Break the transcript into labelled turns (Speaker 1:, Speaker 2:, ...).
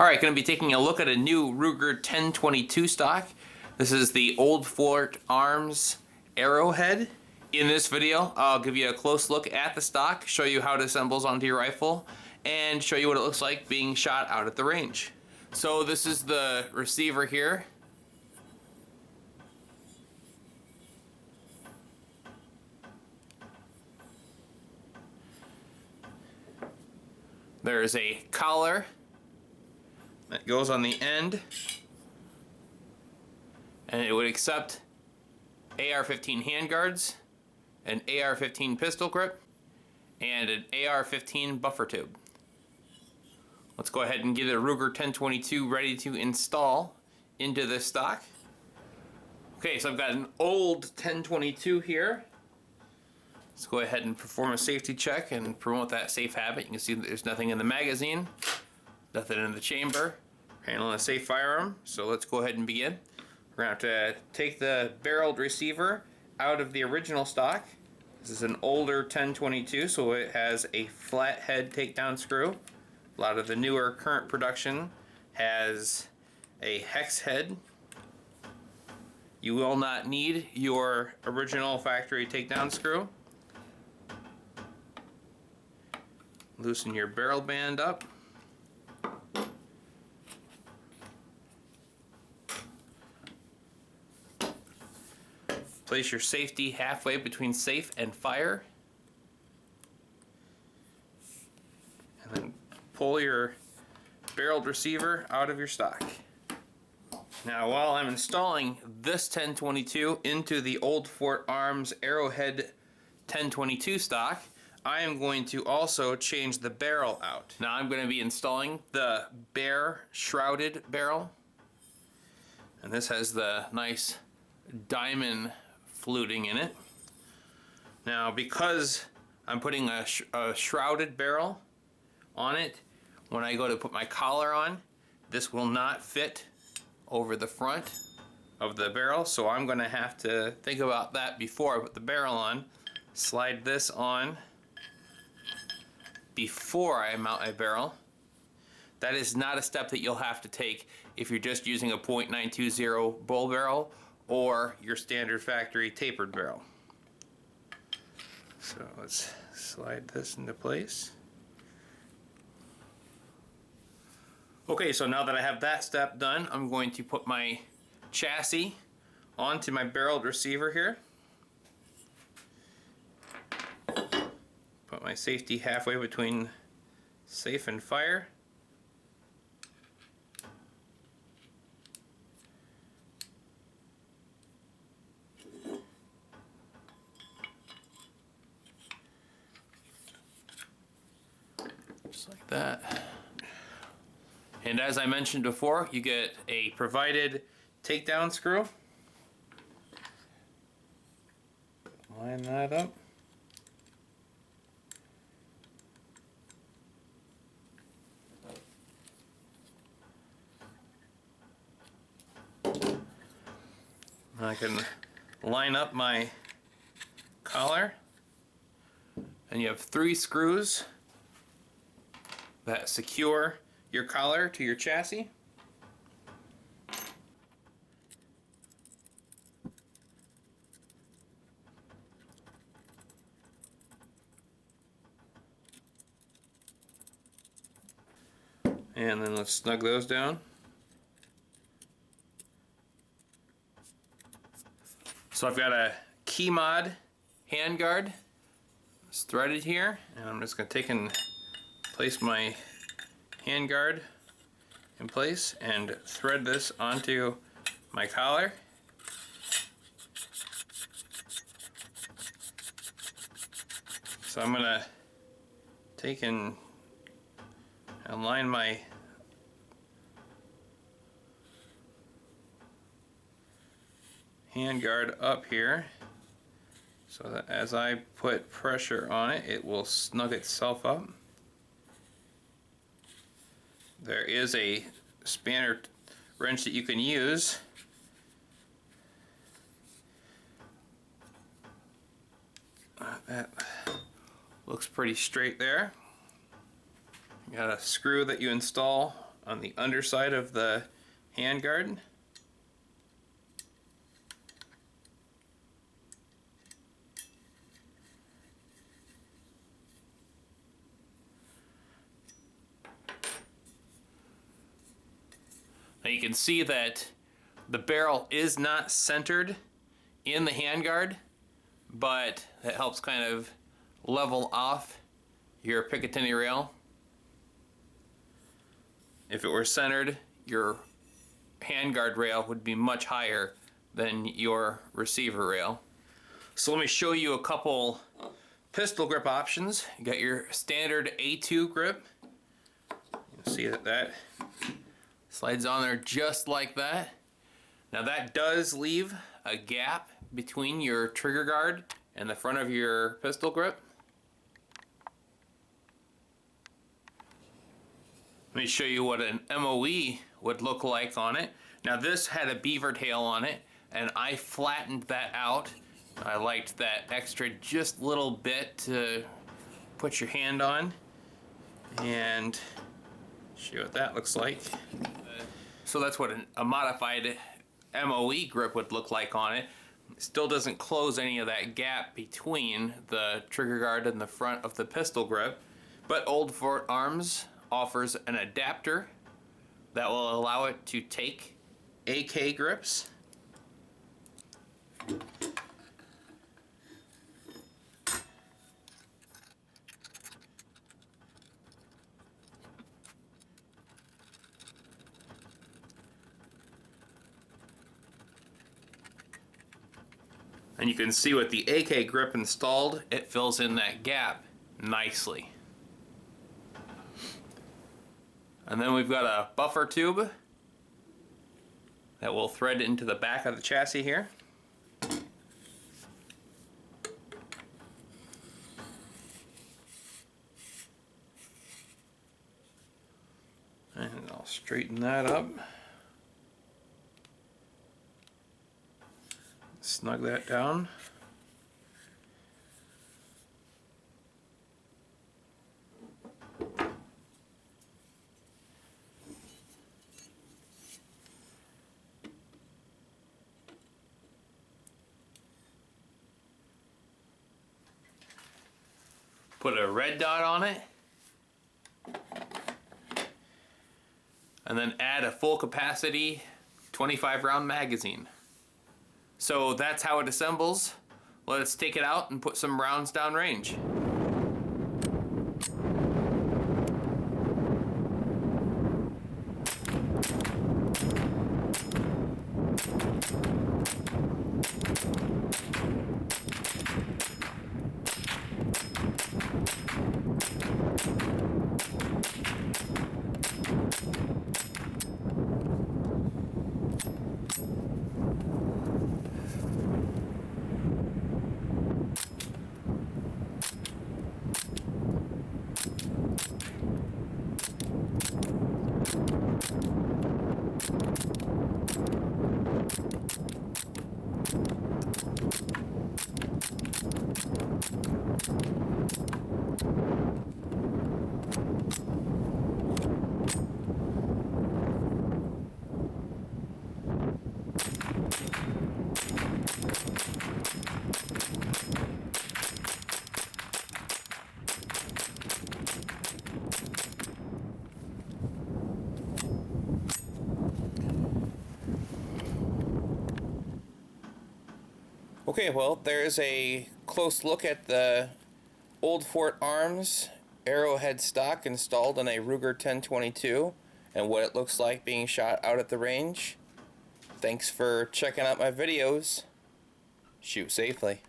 Speaker 1: Alright, going to be taking a look at a new Ruger 1022 stock. This is the old Fort Arms Arrowhead. In this video, I'll give you a close look at the stock, show you how it assembles onto your rifle, and show you what it looks like being shot out at the range. So this is the receiver here. There's a collar that goes on the end, and it would accept AR-15 handguards, an AR-15 pistol grip, and an AR-15 buffer tube. Let's go ahead and get a Ruger 1022 ready to install into this stock. Okay, so I've got an old 1022 here. Let's go ahead and perform a safety check and promote that safe habit. You can see that there's nothing in the magazine, nothing in the chamber, handling a safe firearm. So let's go ahead and begin. We're going to have to take the barreled receiver out of the original stock. This is an older 1022, so it has a flat head takedown screw. A lot of the newer current production has a hex head. You will not need your original factory takedown screw. Loosen your barrel band up. Place your safety halfway between safe and fire. And then pull your barreled receiver out of your stock. Now, while I'm installing this 1022 into the old Fort Arms Arrowhead 1022 stock, I am going to also change the barrel out. Now I'm going to be installing the bare shrouded barrel. And this has the nice diamond fluting in it. Now, because I'm putting a shrouded barrel on it, when I go to put my collar on, this will not fit over the front of the barrel, so I'm going to have to think about that before I put the barrel on. Slide this on before I mount my barrel. That is not a step that you'll have to take if you're just using a .920 bull barrel or your standard factory tapered barrel. So let's slide this into place. Okay, so now that I have that step done, I'm going to put my chassis onto my barreled receiver here. Put my safety halfway between safe and fire. Just like that. And as I mentioned before, you get a provided takedown screw. Line that up. I can line up my collar, and you have 3 screws that secure your collar to your chassis. And then let's snug those down. So I've got a Keymod Handguard. It's threaded here, and I'm just going to take and place my handguard in place and thread this onto my collar. So I'm going to take and align my handguard up here so that as I put pressure on it, it will snug itself up. There is a spanner wrench that you can use. That looks pretty straight there. You got a screw that you install on the underside of the handguard. Now you can see that the barrel is not centered in the handguard, but it helps kind of level off your Picatinny rail. If it were centered, your handguard rail would be much higher than your receiver rail. So let me show you a couple pistol grip options. You got your standard A2 grip. You can see that slides on there just like that. Now that does leave a gap between your trigger guard and the front of your pistol grip. Let me show you what an MOE would look like on it. Now this had a beaver tail on it, and I flattened that out. I liked that extra just little bit to put your hand on, and show you what that looks like. So that's what a modified MOE grip would look like on it. It still doesn't close any of that gap between the trigger guard and the front of the pistol grip, but Old Fort Arms offers an adapter that will allow it to take AK grips. And you can see with the AK grip installed, it fills in that gap nicely. And then we've got a buffer tube that will thread into the back of the chassis here. And I'll straighten that up. Snug that down. Put a red dot on it, and then add a full capacity 25 round magazine. So that's how it assembles. Let's take it out and put some rounds downrange. Okay, well, there's a close look at the Old Fort Arms Arrowhead stock installed on a Ruger 1022 and what it looks like being shot out at the range. Thanks for checking out my videos. Shoot safely.